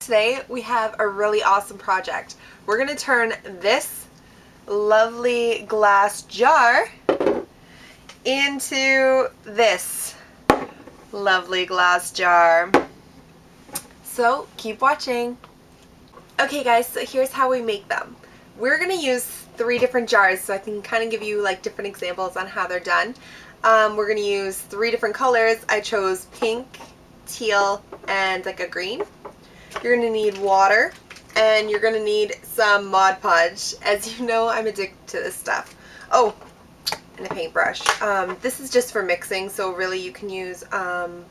Today we have a really awesome project. We're going to turn this lovely glass jar into this lovely glass jar. So keep watching. Okay guys, so here's how we make them. We're going to use 3 different jars so I can kind of give you like different examples on how they're done. We're going to use 3 different colors. I chose pink, teal, and like a green. You're going to need water, and you're going to need some Mod Podge. As you know, I'm addicted to this stuff. Oh, and a paintbrush. This is just for mixing, so really you can use, what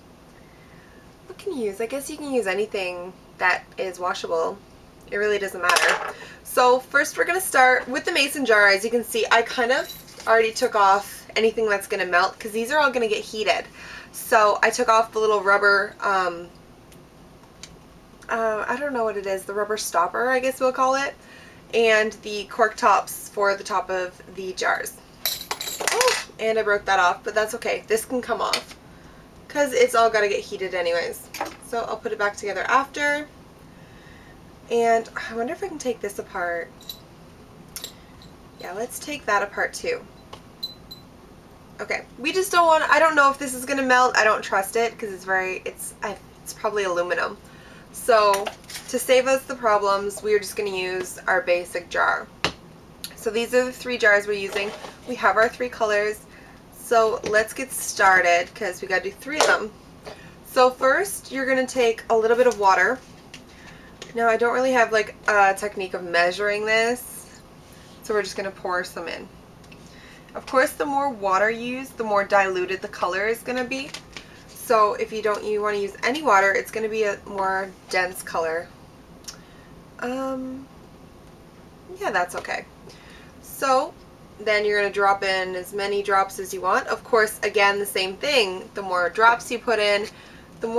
can you use? I guess you can use anything that is washable. It really doesn't matter. So first we're going to start with the mason jar. As you can see, I kind of already took off anything that's going to melt because these are all going to get heated. So I took off the little rubber, I don't know what it is, the rubber stopper, I guess we'll call it, and the cork tops for the top of the jars. Oh, and I broke that off, but that's okay. This can come off because it's all got to get heated anyways. So I'll put it back together after. And I wonder if I can take this apart. Yeah, let's take that apart too. Okay, we just don't want, I don't know if this is going to melt. I don't trust it because it's probably aluminum. So to save us the problems, we're just going to use our basic jar. So these are the 3 jars we're using. We have our 3 colors. So let's get started because we got to do 3 of them. So first you're going to take a little bit of water. Now I don't really have like a technique of measuring this, so we're just going to pour some in. Of course, the more water you use, the more diluted the color is going to be. So if you want to use any water, it's going to be a more dense color. Yeah, that's okay. So then you're going to drop in as many drops as you want. Of course, again, the same thing. The more drops you put in, the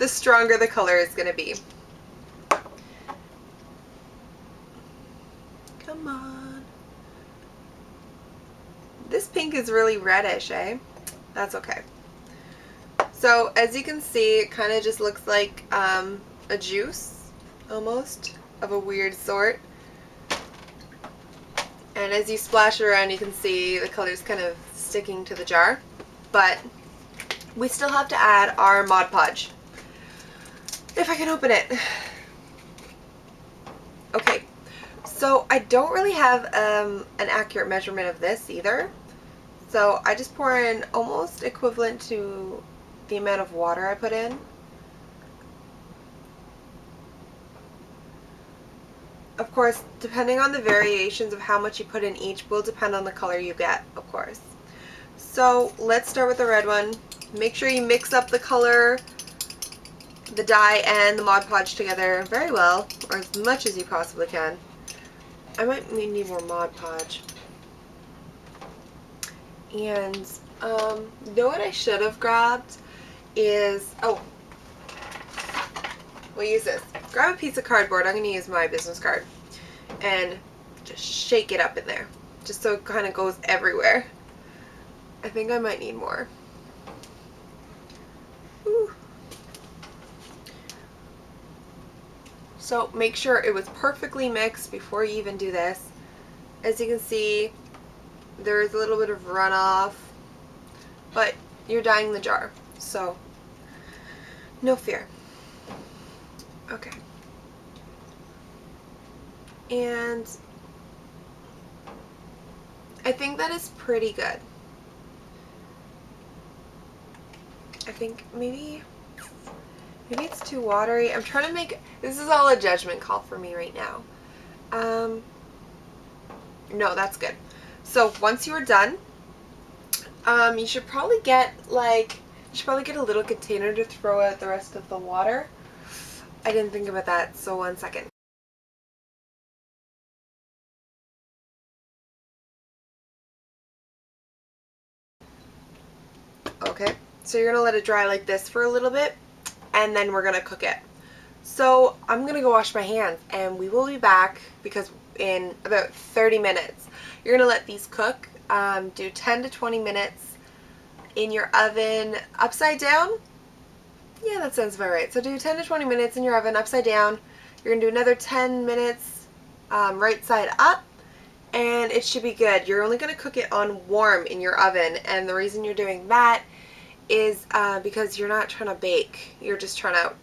stronger the color is going to be. Come on. This pink is really reddish, eh? That's okay. So as you can see, it kind of just looks like a juice, almost, of a weird sort. And as you splash around, you can see the color's kind of sticking to the jar. But we still have to add our Mod Podge. If I can open it. Okay, so I don't really have an accurate measurement of this either. So I just pour in almost equivalent to the amount of water I put in. Of course, depending on the variations of how much you put in each will depend on the color you get, of course. So let's start with the red one. Make sure you mix up the color, the dye, and the Mod Podge together very well, or as much as you possibly can. I might need more Mod Podge. And you know what I should have grabbed is, oh, we'll use this. Grab a piece of cardboard. I'm going to use my business card and just shake it up in there just so it kind of goes everywhere. I think I might need more. Ooh. So make sure it was perfectly mixed before you even do this. As you can see, there's a little bit of runoff, but you're dyeing the jar, so no fear. Okay. And I think that is pretty good. I think maybe it's too watery. I'm trying to make, this is all a judgment call for me right now. No, that's good. So once you are done, you should probably get a little container to throw out the rest of the water. I didn't think about that, so 1 second. Okay, so you're gonna let it dry like this for a little bit, and then we're gonna cook it. So I'm gonna go wash my hands, and we will be back because in about 30 minutes. You're gonna let these cook. Do 10 to 20 minutes in your oven upside down Yeah, that sounds about right. So do 10 to 20 minutes in your oven upside down. You're going to do another 10 minutes right side up, and it should be good. You're only going to cook it on warm in your oven, and the reason you're doing that is because you're not trying to bake. You're just trying to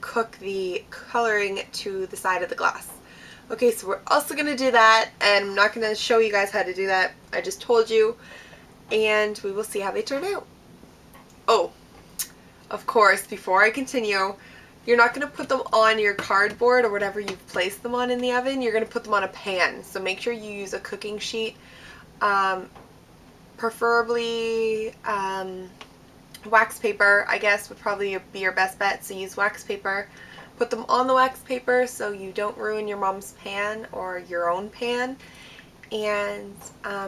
cook the coloring to the side of the glass. Okay, so we're also going to do that, and I'm not going to show you guys how to do that. I just told you, and we will see how they turn out. Oh, of course, before I continue, you're not going to put them on your cardboard or whatever you've placed them on in the oven. You're going to put them on a pan. So make sure you use a cooking sheet, preferably wax paper, I guess, would probably be your best bet. So use wax paper. Put them on the wax paper so you don't ruin your mom's pan or your own pan. And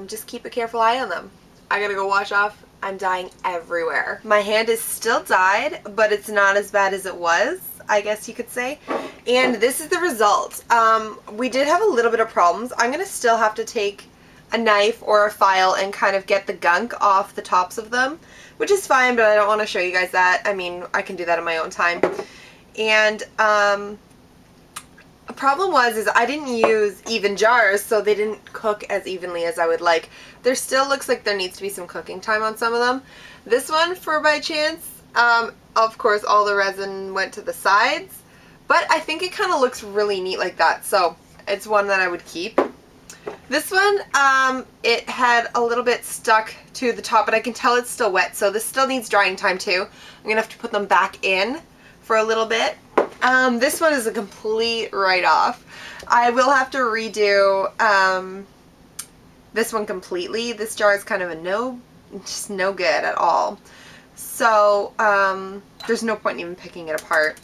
just keep a careful eye on them. I gotta go wash off. I'm dyeing everywhere. My hand is still dyed, but it's not as bad as it was, I guess you could say. And this is the result. We did have a little bit of problems. I'm gonna still have to take a knife or a file and kind of get the gunk off the tops of them, which is fine, but I don't want to show you guys that. I mean, I can do that in my own time. And a problem was I didn't use even jars, so they didn't cook as evenly as I would like. There still looks like there needs to be some cooking time on some of them. This one, for by chance, of course all the resin went to the sides, but I think it kind of looks really neat like that, so it's one that I would keep. This one, it had a little bit stuck to the top, but I can tell it's still wet, so this still needs drying time too. I'm gonna have to put them back in for a little bit. This one is a complete write-off. I will have to redo this one completely. This jar is kind of a just no good at all. So there's no point in even picking it apart.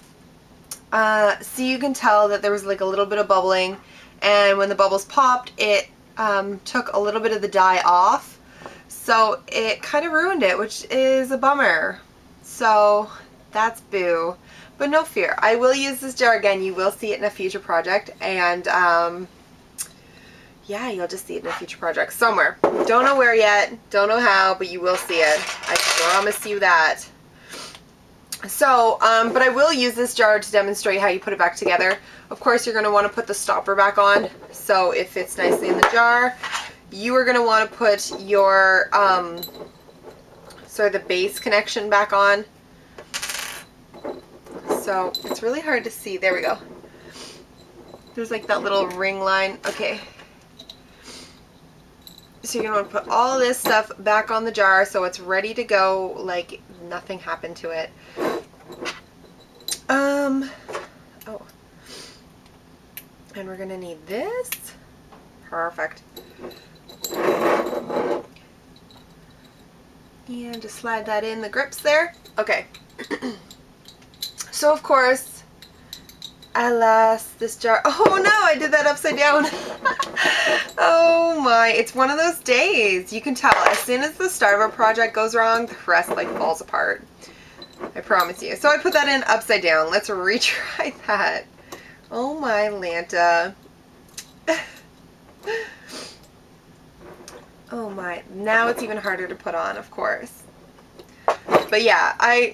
So you can tell that there was like a little bit of bubbling, and when the bubbles popped, it took a little bit of the dye off. So it kind of ruined it, which is a bummer. So that's boo. But no fear, I will use this jar again. You will see it in a future project, and yeah, you'll just see it in a future project somewhere. Don't know where yet, don't know how, but you will see it. I promise you that. So, but I will use this jar to demonstrate how you put it back together. Of course, you're going to want to put the stopper back on, so it fits nicely in the jar. You are going to want to put your, sort of the base connection back on. So it's really hard to see. There we go. There's like that little ring line. Okay. So you're going to want to put all this stuff back on the jar so it's ready to go like nothing happened to it. Oh. And we're going to need this. Perfect. And just slide that in the grips there. Okay. So of course, alas, this jar, oh no, I did that upside down. Oh my, it's one of those days. You can tell as soon as the start of a project goes wrong, the rest like falls apart. I promise you. So I put that in upside down. Let's retry that. Oh my Lanta. Oh my, now it's even harder to put on, of course. But yeah, I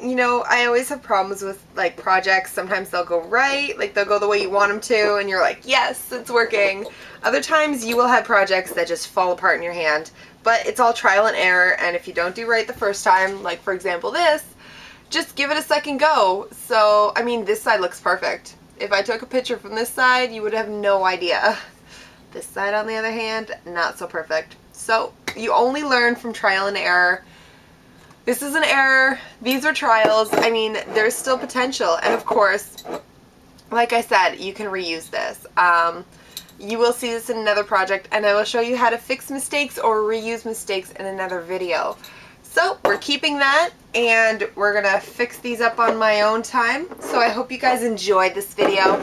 always have problems with like projects. Sometimes they'll go right, like they'll go the way you want them to, and you're like, yes, it's working. Other times you will have projects that just fall apart in your hand. But it's all trial and error, and if you don't do right the first time, like for example this, just give it a second go. So, I mean, this side looks perfect. If I took a picture from this side, you would have no idea. This side, on the other hand, not so perfect. So, you only learn from trial and error. This is an error. These are trials. I mean, there's still potential. And of course, like I said, you can reuse this. You will see this in another project, and I will show you how to fix mistakes or reuse mistakes in another video. So we're keeping that, and we're going to fix these up on my own time. So I hope you guys enjoyed this video.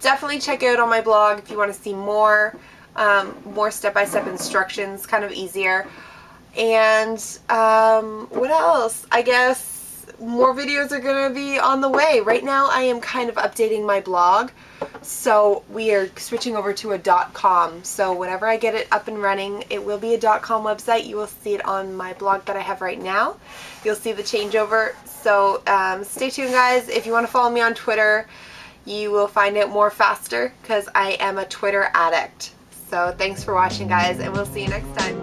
Definitely check out on my blog if you want to see more step-by-step instructions, kind of easier. And what else? I guess more videos are going to be on the way. Right now I am kind of updating my blog. So we are switching over to a .com. So whenever I get it up and running, it will be a .com website. You will see it on my blog that I have right now. You'll see the changeover. So stay tuned, guys. If you want to follow me on Twitter, you will find it more faster because I am a Twitter addict. So thanks for watching, guys, and we'll see you next time.